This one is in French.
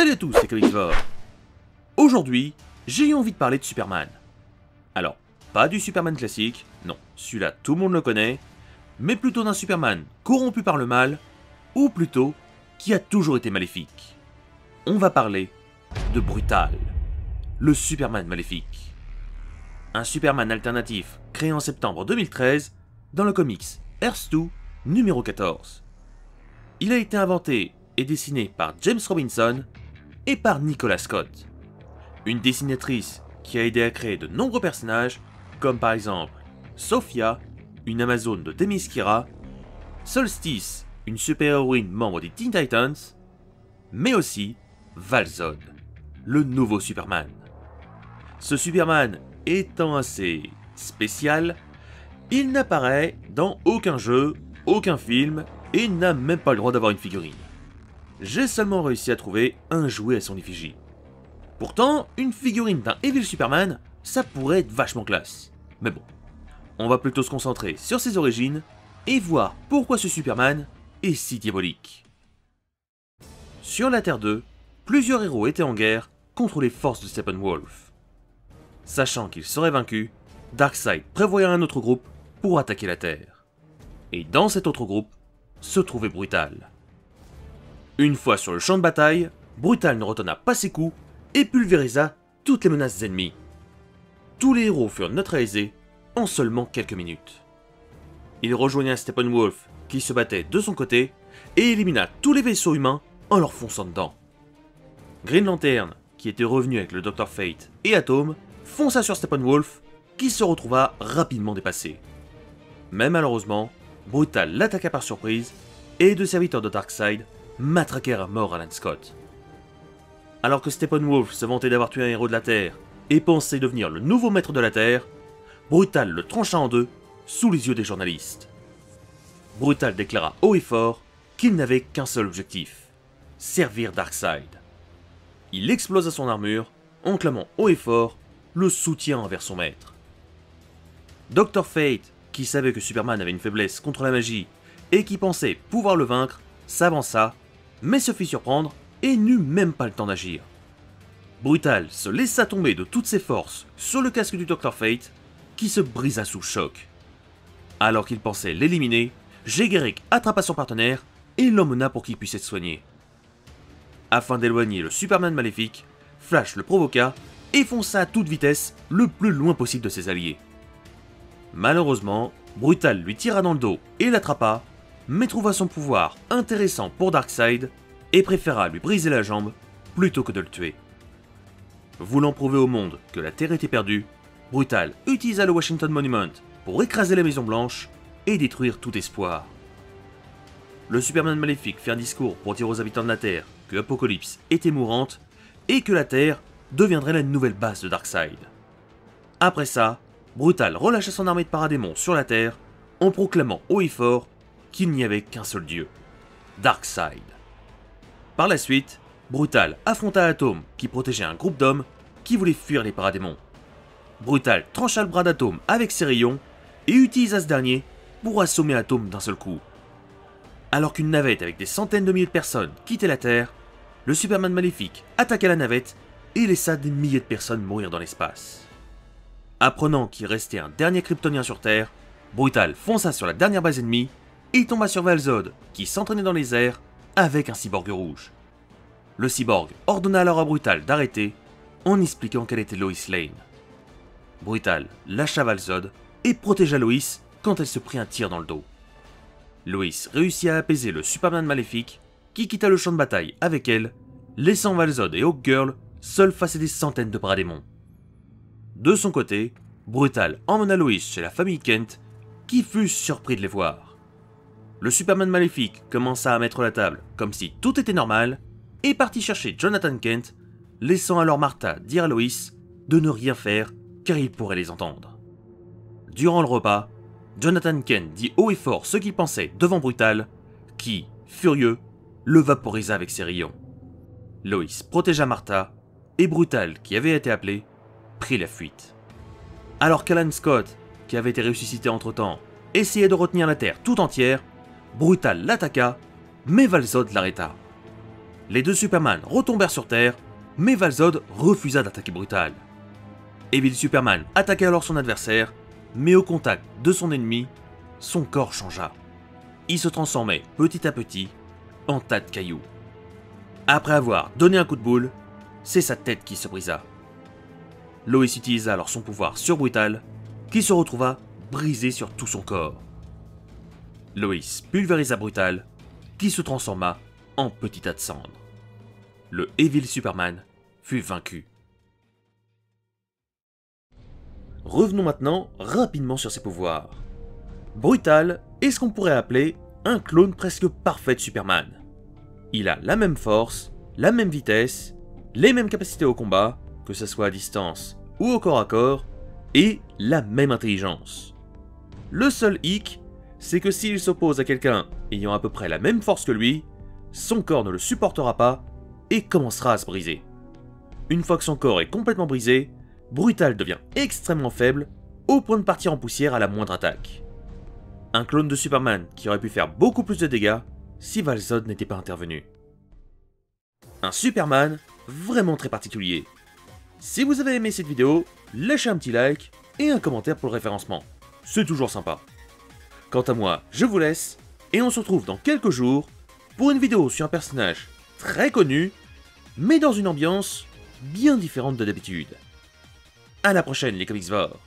Salut à tous, c'est Comixvor. Aujourd'hui, j'ai eu envie de parler de Superman. Alors, pas du Superman classique, non, celui-là tout le monde le connaît, mais plutôt d'un Superman corrompu par le mal, ou plutôt, qui a toujours été maléfique. On va parler de Brutal, le Superman maléfique. Un Superman alternatif créé en septembre 2013 dans le comics Earth 2 numéro 14. Il a été inventé et dessiné par James Robinson et par Nicolas Scott, une dessinatrice qui a aidé à créer de nombreux personnages comme par exemple Sophia, une amazone de Themyscira, Solstice, une super-héroïne membre des Teen Titans, mais aussi Val-Zod, le nouveau Superman. Ce Superman étant assez spécial, il n'apparaît dans aucun jeu, aucun film et n'a même pas le droit d'avoir une figurine. J'ai seulement réussi à trouver un jouet à son effigie. Pourtant, une figurine d'un Evil Superman, ça pourrait être vachement classe. Mais bon, on va plutôt se concentrer sur ses origines et voir pourquoi ce Superman est si diabolique. Sur la Terre 2, plusieurs héros étaient en guerre contre les forces de Steppenwolf. Sachant qu'ils seraient vaincus, Darkseid prévoyait un autre groupe pour attaquer la Terre. Et dans cet autre groupe, se trouvait Brutal. Une fois sur le champ de bataille, Brutal ne retonna pas ses coups et pulvérisa toutes les menaces ennemies. Tous les héros furent neutralisés en seulement quelques minutes. Il rejoigna Steppenwolf qui se battait de son côté et élimina tous les vaisseaux humains en leur fonçant dedans. Green Lantern, qui était revenu avec le Dr Fate et Atom, fonça sur Steppenwolf qui se retrouva rapidement dépassé. Mais malheureusement, Brutal l'attaqua par surprise et deux serviteurs de Darkseid matraquèrent à mort Alan Scott. Alors que Steppenwolf se vantait d'avoir tué un héros de la Terre et pensait devenir le nouveau maître de la Terre, Brutal le trancha en deux sous les yeux des journalistes. Brutal déclara haut et fort qu'il n'avait qu'un seul objectif, servir Darkseid. Il explosa son armure en clamant haut et fort le soutien envers son maître. Dr Fate, qui savait que Superman avait une faiblesse contre la magie et qui pensait pouvoir le vaincre, s'avança, mais se fit surprendre et n'eut même pas le temps d'agir. Brutal se laissa tomber de toutes ses forces sur le casque du Dr Fate, qui se brisa sous le choc. Alors qu'il pensait l'éliminer, Jay-Garrick attrapa son partenaire et l'emmena pour qu'il puisse être soigné. Afin d'éloigner le Superman maléfique, Flash le provoqua et fonça à toute vitesse le plus loin possible de ses alliés. Malheureusement, Brutal lui tira dans le dos et l'attrapa, mais trouva son pouvoir intéressant pour Darkseid et préféra lui briser la jambe plutôt que de le tuer. Voulant prouver au monde que la Terre était perdue, Brutal utilisa le Washington Monument pour écraser la Maison Blanche et détruire tout espoir. Le Superman maléfique fit un discours pour dire aux habitants de la Terre que Apocalypse était mourante et que la Terre deviendrait la nouvelle base de Darkseid. Après ça, Brutal relâcha son armée de paradémons sur la Terre en proclamant haut et fort qu'il n'y avait qu'un seul dieu, Darkseid. Par la suite, Brutal affronta Atom qui protégeait un groupe d'hommes qui voulaient fuir les paradémons. Brutal trancha le bras d'Atom avec ses rayons et utilisa ce dernier pour assommer Atom d'un seul coup. Alors qu'une navette avec des centaines de milliers de personnes quittait la Terre, le Superman maléfique attaqua la navette et laissa des milliers de personnes mourir dans l'espace. Apprenant qu'il restait un dernier Kryptonien sur Terre, Brutal fonça sur la dernière base ennemie et tomba sur Val-Zod qui s'entraînait dans les airs avec un cyborg rouge. Le cyborg ordonna alors à Brutal d'arrêter en expliquant qu'elle était Lois Lane. Brutal lâcha Val-Zod et protégea Lois quand elle se prit un tir dans le dos. Lois réussit à apaiser le Superman maléfique qui quitta le champ de bataille avec elle, laissant Val-Zod et Hawkgirl seuls face à des centaines de paradémons. De son côté, Brutal emmena Lois chez la famille Kent qui fut surpris de les voir. Le Superman maléfique commença à mettre la table comme si tout était normal et partit chercher Jonathan Kent, laissant alors Martha dire à Lois de ne rien faire car il pourrait les entendre. Durant le repas, Jonathan Kent dit haut et fort ce qu'il pensait devant Brutal, qui, furieux, le vaporisa avec ses rayons. Lois protégea Martha et Brutal, qui avait été appelé, prit la fuite. Alors qu'Alan Scott, qui avait été ressuscité entre-temps, essayait de retenir la Terre tout entière, Brutal l'attaqua, mais Val-Zod l'arrêta. Les deux Superman retombèrent sur Terre, mais Val-Zod refusa d'attaquer Brutal. Evil Superman attaqua alors son adversaire, mais au contact de son ennemi, son corps changea. Il se transformait petit à petit en tas de cailloux. Après avoir donné un coup de boule, c'est sa tête qui se brisa. Lois utilisa alors son pouvoir sur Brutal, qui se retrouva brisé sur tout son corps. Lois pulvérisa Brutal, qui se transforma en petit tas de cendres. Le Evil Superman fut vaincu. Revenons maintenant rapidement sur ses pouvoirs. Brutal est ce qu'on pourrait appeler un clone presque parfait de Superman. Il a la même force, la même vitesse, les mêmes capacités au combat, que ce soit à distance ou au corps à corps, et la même intelligence. Le seul hic, c'est que s'il s'oppose à quelqu'un ayant à peu près la même force que lui, son corps ne le supportera pas et commencera à se briser. Une fois que son corps est complètement brisé, Brutal devient extrêmement faible, au point de partir en poussière à la moindre attaque. Un clone de Superman qui aurait pu faire beaucoup plus de dégâts si Val-Zod n'était pas intervenu. Un Superman vraiment très particulier. Si vous avez aimé cette vidéo, lâchez un petit like et un commentaire pour le référencement. C'est toujours sympa. Quant à moi, je vous laisse, et on se retrouve dans quelques jours pour une vidéo sur un personnage très connu, mais dans une ambiance bien différente de d'habitude. À la prochaine les Comicsvores.